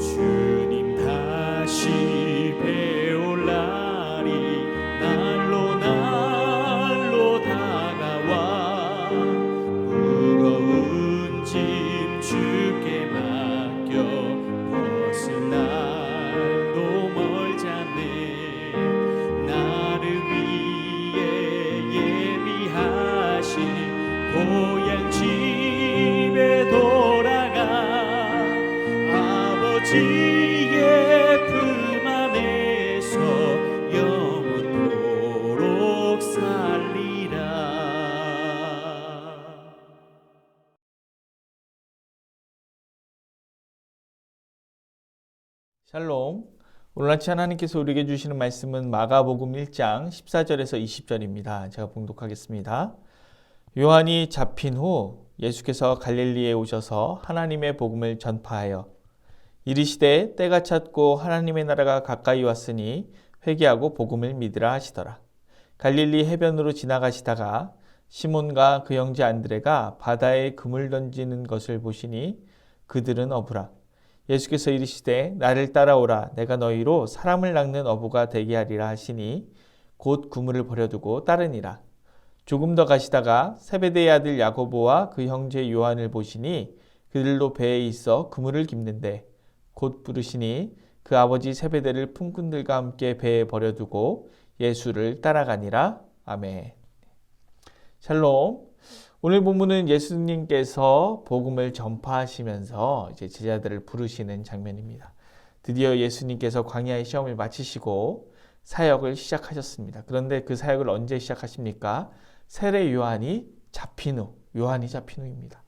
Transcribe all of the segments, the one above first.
주님 다시 배올 날이 날로 날로 다가와 무거운 짐 주께 맡겨 벗을 날도 멀지 않네. 나를 위해 예비하신 고향 집에 돌아가 아버지의 품 안에서 영원토록 살리라. 샬롬. 오늘 아침 하나님께서 우리에게 주시는 말씀은 마가복음 1장 14절에서 20절입니다. 제가 봉독하겠습니다. 요한이 잡힌 후 예수께서 갈릴리에 오셔서 하나님의 복음을 전파하여 이르시되 때가 찼고 하나님의 나라가 가까이 왔으니 회개하고 복음을 믿으라 하시더라. 갈릴리 해변으로 지나가시다가 시몬과 그 형제 안드레가 바다에 그물 던지는 것을 보시니 그들은 어부라. 예수께서 이르시되 나를 따라오라. 내가 너희로 사람을 낚는 어부가 되게 하리라 하시니 곧 그물을 버려두고 따르니라. 조금 더 가시다가 세베대의 아들 야고보와 그 형제 요한을 보시니 그들도 배에 있어 그물을 깁는데 곧 부르시니 그 아버지 세베대를 품꾼들과 함께 배에 버려두고 예수를 따라가니라. 아멘. 샬롬. 오늘 본문은 예수님께서 복음을 전파하시면서 이제 제자들을 부르시는 장면입니다. 드디어 예수님께서 광야의 시험을 마치시고 사역을 시작하셨습니다. 그런데 그 사역을 언제 시작하십니까? 세례 요한이 잡힌 후입니다.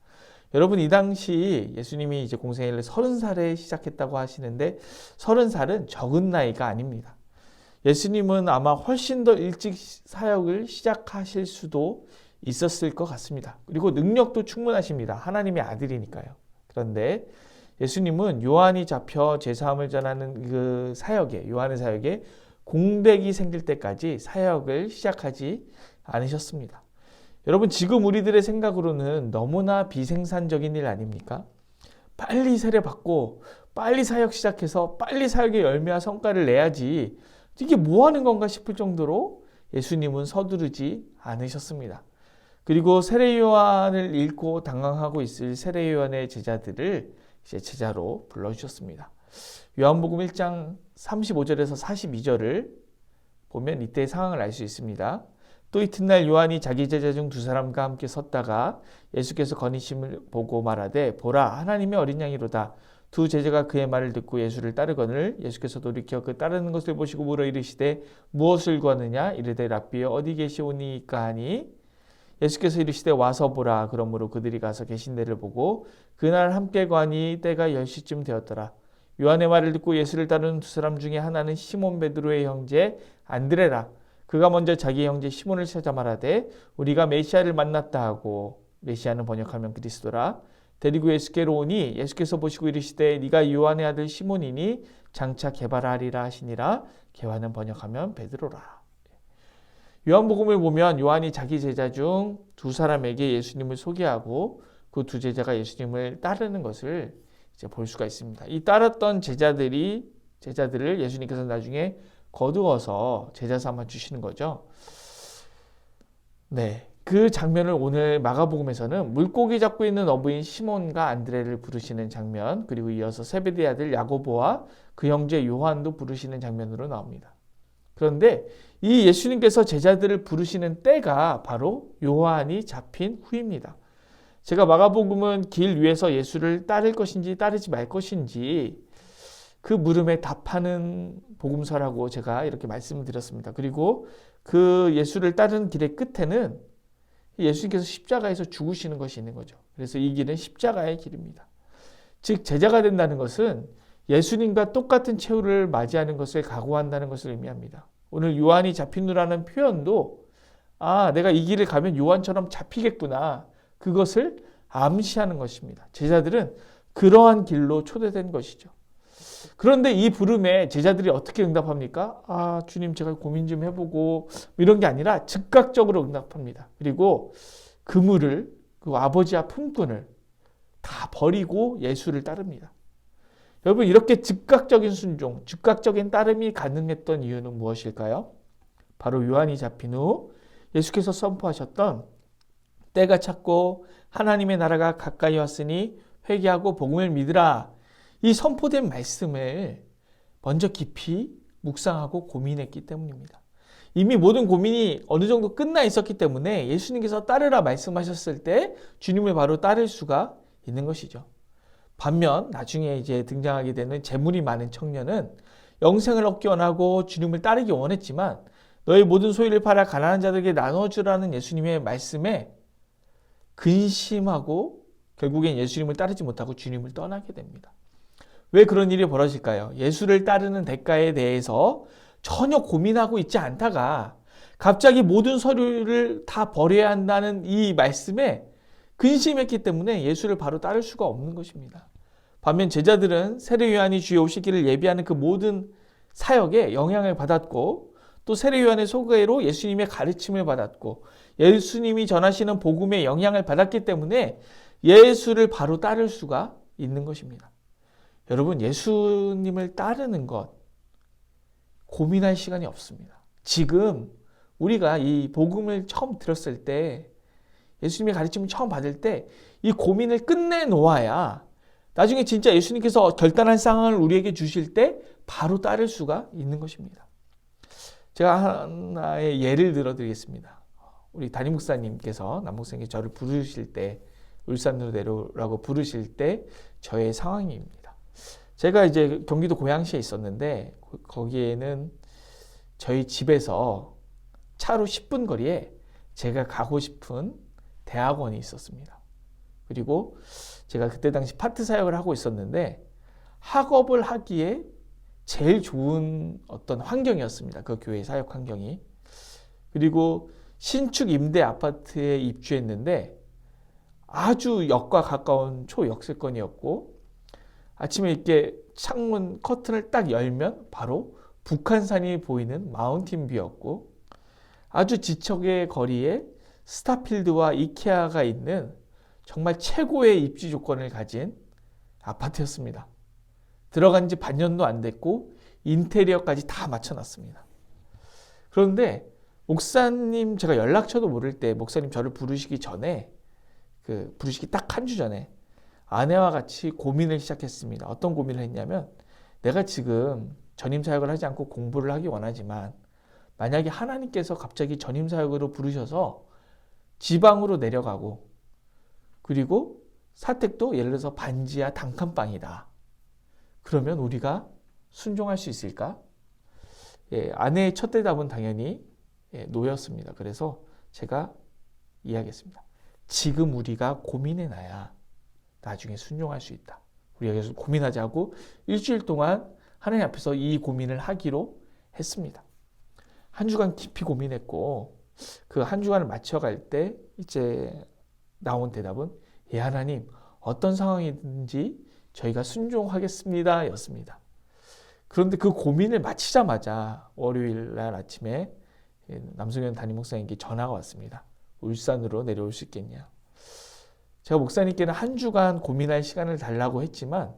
여러분, 이 당시 예수님이 이제 공생애를 30살에 시작했다고 하시는데 30살은 적은 나이가 아닙니다. 예수님은 아마 훨씬 더 일찍 사역을 시작하실 수도 있었을 것 같습니다. 그리고 능력도 충분하십니다. 하나님의 아들이니까요. 그런데 예수님은 요한이 잡혀 제사함을 전하는 그 사역에, 요한의 사역에 공백이 생길 때까지 사역을 시작하지 않으셨습니다. 여러분, 지금 우리들의 생각으로는 너무나 비생산적인 일 아닙니까? 빨리 세례받고 빨리 사역 시작해서 빨리 사역의 열매와 성과를 내야지 이게 뭐 하는 건가 싶을 정도로 예수님은 서두르지 않으셨습니다. 그리고 세례 요한을 읽고 당황하고 있을 세례 요한의 제자들을 이제 제자로 불러주셨습니다. 요한복음 1장 35절에서 42절을 보면 이때의 상황을 알 수 있습니다. 또 이튿날 요한이 자기 제자 중 두 사람과 함께 섰다가 예수께서 거니심을 보고 말하되 보라 하나님의 어린 양이로다. 두 제자가 그의 말을 듣고 예수를 따르거늘 예수께서 돌이켜 그 따르는 것을 보시고 물어 이르시되 무엇을 구하느냐 이르되 랍비여 어디 계시오니까 하니 예수께서 이르시되 와서 보라. 그러므로 그들이 가서 계신 데를 보고 그날 함께 가니 때가 10시쯤 되었더라. 요한의 말을 듣고 예수를 따르는 두 사람 중에 하나는 시몬 베드로의 형제 안드레라. 그가 먼저 자기 형제 시몬을 찾아 말하되 우리가 메시아를 만났다 하고, 메시아는 번역하면 그리스도라. 데리고 예수께로 오니 예수께서 보시고 이르시되 네가 요한의 아들 시몬이니 장차 게바라하리라 하시니라. 게바는 번역하면 베드로라. 요한복음을 보면 요한이 자기 제자 중 두 사람에게 예수님을 소개하고 그 두 제자가 예수님을 따르는 것을 이제 볼 수가 있습니다. 이 따랐던 제자들을 예수님께서 나중에 거두어서 제자 삼아 주시는 거죠. 네, 그 장면을 오늘 마가복음에서는 물고기 잡고 있는 어부인 시몬과 안드레를 부르시는 장면, 그리고 이어서 세베대의 아들 야고보와 그 형제 요한도 부르시는 장면으로 나옵니다. 그런데 이 예수님께서 제자들을 부르시는 때가 바로 요한이 잡힌 후입니다. 제가 마가복음은 길 위에서 예수를 따를 것인지 따르지 말 것인지 그 물음에 답하는 복음서라고 제가 이렇게 말씀을 드렸습니다. 그리고 그 예수를 따르는 길의 끝에는 예수님께서 십자가에서 죽으시는 것이 있는 거죠. 그래서 이 길은 십자가의 길입니다. 즉 제자가 된다는 것은 예수님과 똑같은 최후를 맞이하는 것을 각오한다는 것을 의미합니다. 오늘 요한이 잡힌 후라는 표현도 내가 이 길을 가면 요한처럼 잡히겠구나. 그것을 암시하는 것입니다. 제자들은 그러한 길로 초대된 것이죠. 그런데 이 부름에 제자들이 어떻게 응답합니까? 주님 제가 고민 좀 해보고 이런 게 아니라 즉각적으로 응답합니다. 그리고 그물을, 그 아버지와 품꾼을 다 버리고 예수를 따릅니다. 여러분, 이렇게 즉각적인 순종, 즉각적인 따름이 가능했던 이유는 무엇일까요? 바로 요한이 잡힌 후 예수께서 선포하셨던 때가 찼고 하나님의 나라가 가까이 왔으니 회개하고 복음을 믿으라. 이 선포된 말씀을 먼저 깊이 묵상하고 고민했기 때문입니다. 이미 모든 고민이 어느 정도 끝나 있었기 때문에 예수님께서 따르라 말씀하셨을 때 주님을 바로 따를 수가 있는 것이죠. 반면 나중에 이제 등장하게 되는 재물이 많은 청년은 영생을 얻기 원하고 주님을 따르기 원했지만 너의 모든 소유를 팔아 가난한 자들에게 나눠주라는 예수님의 말씀에 근심하고 결국엔 예수님을 따르지 못하고 주님을 떠나게 됩니다. 왜 그런 일이 벌어질까요? 예수를 따르는 대가에 대해서 전혀 고민하고 있지 않다가 갑자기 모든 서류를 다 버려야 한다는 이 말씀에 근심했기 때문에 예수를 바로 따를 수가 없는 것입니다. 반면 제자들은 세례 요한이 주의 오시기를 예비하는 그 모든 사역에 영향을 받았고 또 세례 요한의 소개로 예수님의 가르침을 받았고 예수님이 전하시는 복음에 영향을 받았기 때문에 예수를 바로 따를 수가 있는 것입니다. 여러분, 예수님을 따르는 것 고민할 시간이 없습니다. 지금 우리가 이 복음을 처음 들었을 때 예수님의 가르침을 처음 받을 때 이 고민을 끝내놓아야 나중에 진짜 예수님께서 결단한 상황을 우리에게 주실 때 바로 따를 수가 있는 것입니다. 제가 하나의 예를 들어드리겠습니다. 우리 담임 목사님께서 남목사님께 저를 부르실 때 울산으로 내려오라고 부르실 때 저의 상황입니다. 제가 이제 경기도 고양시에 있었는데 거기에는 저희 집에서 차로 10분 거리에 제가 가고 싶은 대학원이 있었습니다. 그리고 제가 그때 당시 파트 사역을 하고 있었는데 학업을 하기에 제일 좋은 어떤 환경이었습니다. 그 교회 사역 환경이. 그리고 신축 임대 아파트에 입주했는데 아주 역과 가까운 초역세권이었고 아침에 이렇게 창문 커튼을 딱 열면 바로 북한산이 보이는 마운틴 뷰였고 아주 지척의 거리에 스타필드와 이케아가 있는 정말 최고의 입지 조건을 가진 아파트였습니다. 들어간 지 반년도 안 됐고 인테리어까지 다 맞춰놨습니다. 그런데 목사님 제가 연락처도 모를 때 목사님 저를 부르시기 전에 부르시기 딱 한 주 전에 아내와 같이 고민을 시작했습니다. 어떤 고민을 했냐면 내가 지금 전임 사역을 하지 않고 공부를 하기 원하지만 만약에 하나님께서 갑자기 전임 사역으로 부르셔서 지방으로 내려가고 그리고 사택도 예를 들어서 반지하 단칸방이다. 그러면 우리가 순종할 수 있을까? 아내의 첫 대답은 당연히 노였습니다. 그래서 제가 이야기했습니다. 지금 우리가 고민해놔야 나중에 순종할 수 있다. 우리가 계속 고민하지 않고 일주일 동안 하나님 앞에서 이 고민을 하기로 했습니다. 한 주간 깊이 고민했고 그 한 주간을 맞춰갈 때 이제 나온 대답은 하나님 어떤 상황이든지 저희가 순종하겠습니다 였습니다. 그런데 그 고민을 마치자마자 월요일 날 아침에 남성현 담임 목사님께 전화가 왔습니다. 울산으로 내려올 수 있겠냐. 제가 목사님께는 한 주간 고민할 시간을 달라고 했지만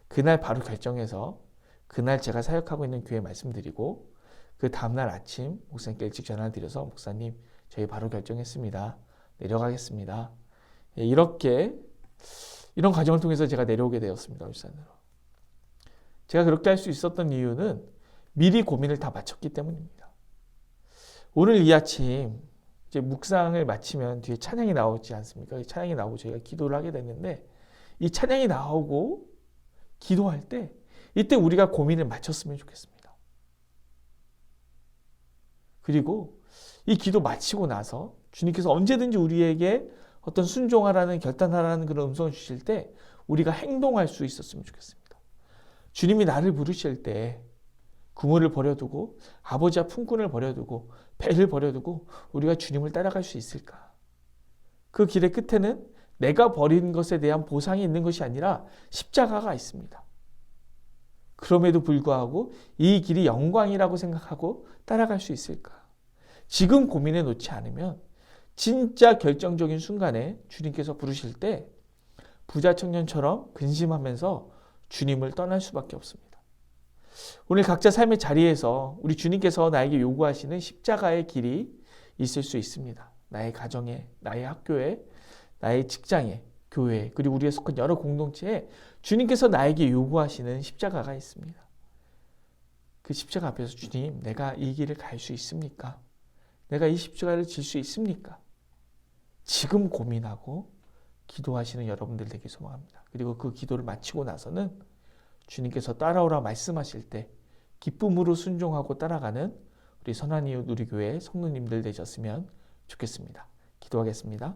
그날 바로 결정해서 그날 제가 사역하고 있는 교회 말씀드리고 그 다음날 아침 목사님께 일찍 전화를 드려서 목사님 저희 바로 결정했습니다. 내려가겠습니다. 이런 과정을 통해서 제가 내려오게 되었습니다. 울산으로. 제가 그렇게 할 수 있었던 이유는 미리 고민을 다 마쳤기 때문입니다. 오늘 이 아침 이제 묵상을 마치면 뒤에 찬양이 나오지 않습니까? 이 찬양이 나오고 저희가 기도를 하게 됐는데 이 찬양이 나오고 기도할 때 이때 우리가 고민을 마쳤으면 좋겠습니다. 그리고 이 기도 마치고 나서 주님께서 언제든지 우리에게 어떤 순종하라는 결단하라는 그런 음성을 주실 때 우리가 행동할 수 있었으면 좋겠습니다. 주님이 나를 부르실 때 구물을 버려두고 아버지와 품꾼을 버려두고 배를 버려두고 우리가 주님을 따라갈 수 있을까? 그 길의 끝에는 내가 버린 것에 대한 보상이 있는 것이 아니라 십자가가 있습니다. 그럼에도 불구하고 이 길이 영광이라고 생각하고 따라갈 수 있을까? 지금 고민해 놓지 않으면 진짜 결정적인 순간에 주님께서 부르실 때 부자 청년처럼 근심하면서 주님을 떠날 수밖에 없습니다. 오늘 각자 삶의 자리에서 우리 주님께서 나에게 요구하시는 십자가의 길이 있을 수 있습니다. 나의 가정에, 나의 학교에, 나의 직장에, 교회에, 그리고 우리가 속한 여러 공동체에 주님께서 나에게 요구하시는 십자가가 있습니다. 그 십자가 앞에서 주님, 내가 이 길을 갈 수 있습니까? 내가 이 십자가를 질 수 있습니까? 지금 고민하고 기도하시는 여러분들 되길 소망합니다. 그리고 그 기도를 마치고 나서는 주님께서 따라오라 말씀하실 때 기쁨으로 순종하고 따라가는 우리 선한 이웃 우리 교회 성도님들 되셨으면 좋겠습니다. 기도하겠습니다.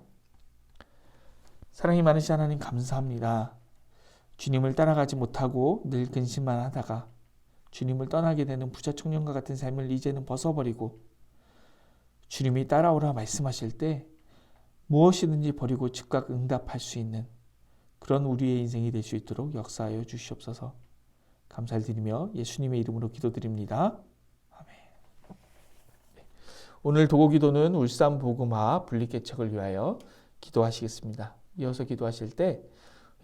사랑이 많으신 하나님 감사합니다. 주님을 따라가지 못하고 늘 근심만 하다가 주님을 떠나게 되는 부자 청년과 같은 삶을 이제는 벗어버리고 주님이 따라오라 말씀하실 때 무엇이든지 버리고 즉각 응답할 수 있는 그런 우리의 인생이 될 수 있도록 역사하여 주시옵소서. 감사를 드리며 예수님의 이름으로 기도드립니다. 아멘. 오늘 도고기도는 울산 복음화 분립개척을 위하여 기도하시겠습니다. 이어서 기도하실 때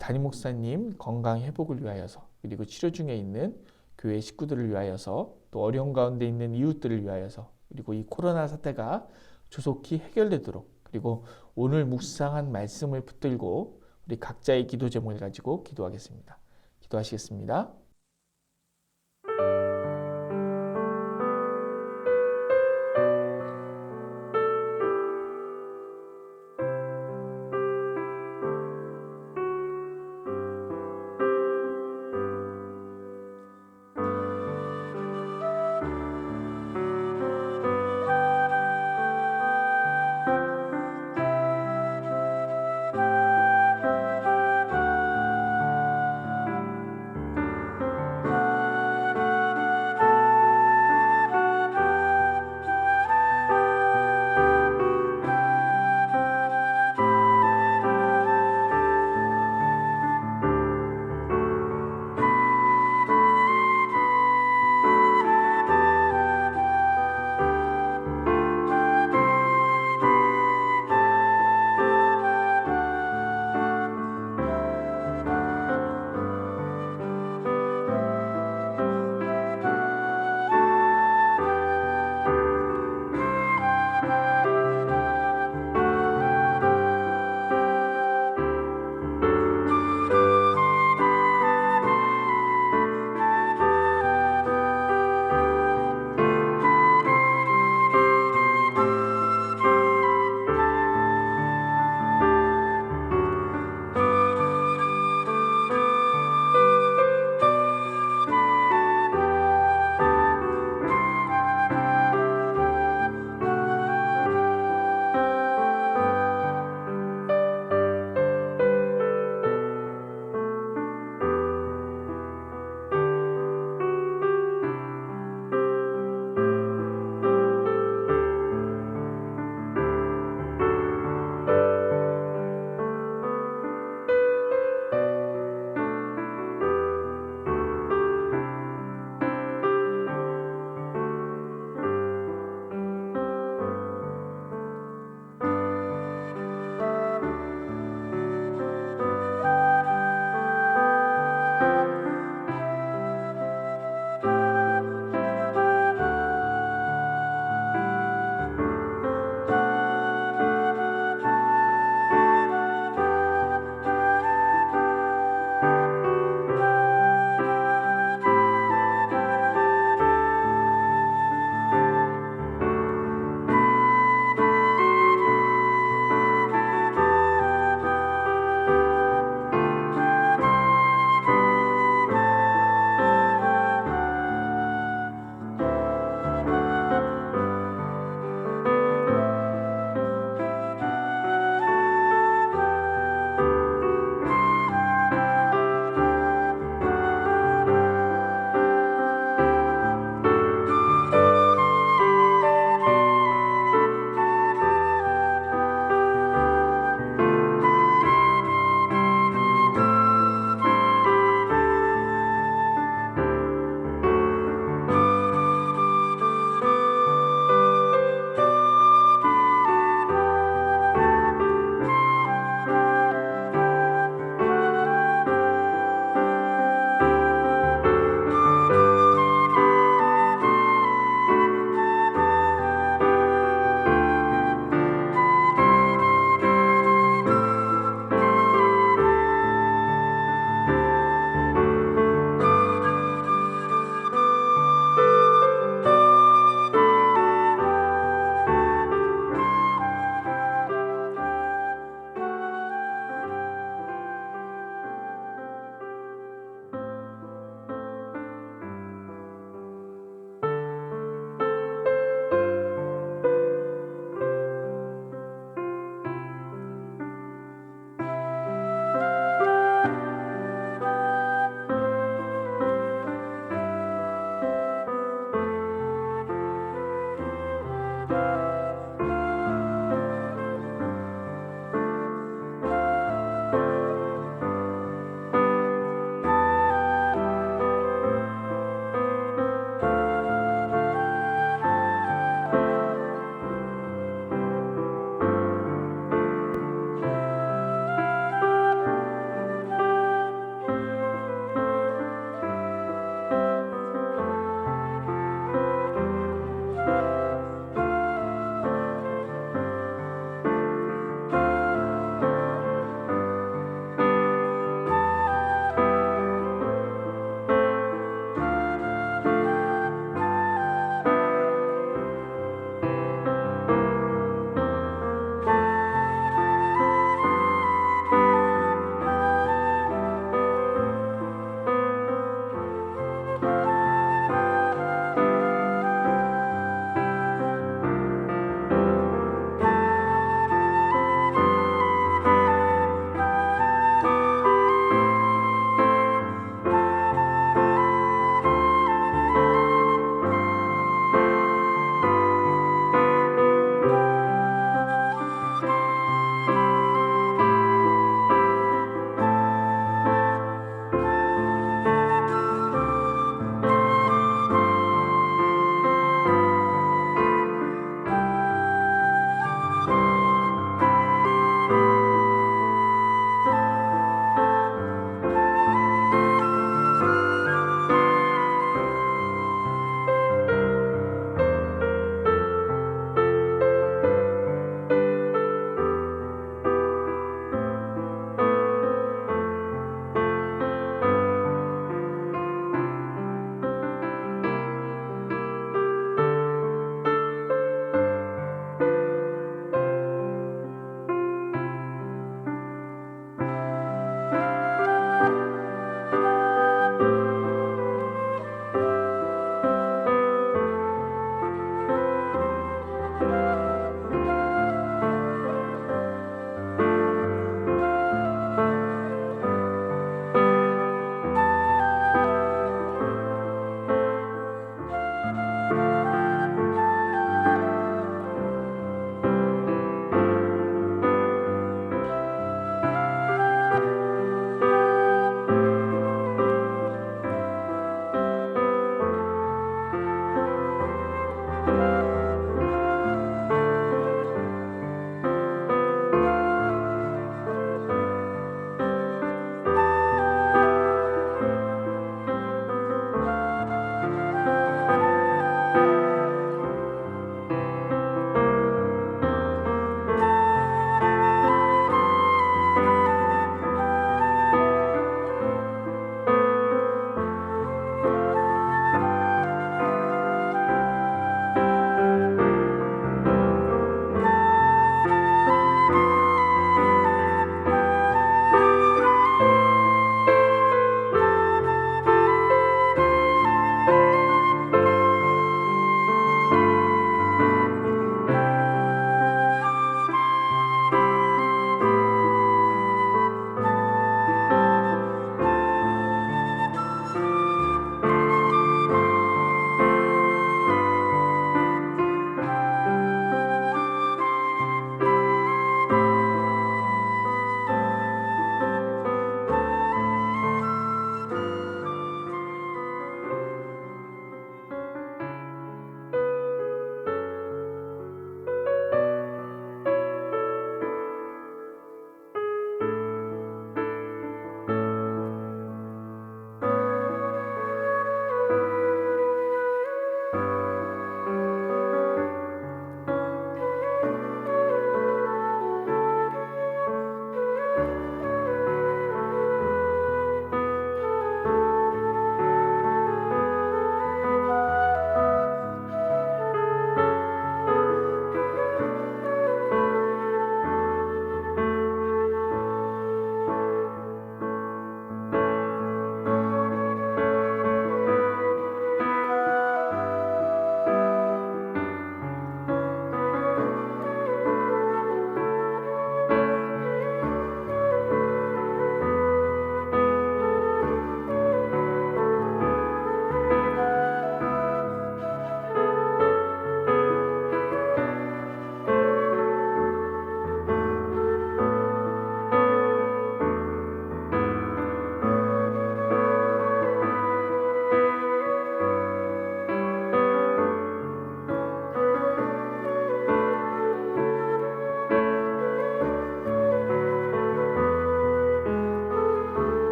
담임 목사님 건강 회복을 위하여서 그리고 치료 중에 있는 교회 식구들을 위하여서 또 어려운 가운데 있는 이웃들을 위하여서 그리고 이 코로나 사태가 조속히 해결되도록 그리고 오늘 묵상한 말씀을 붙들고 우리 각자의 기도 제목을 가지고 기도하겠습니다. 기도하시겠습니다.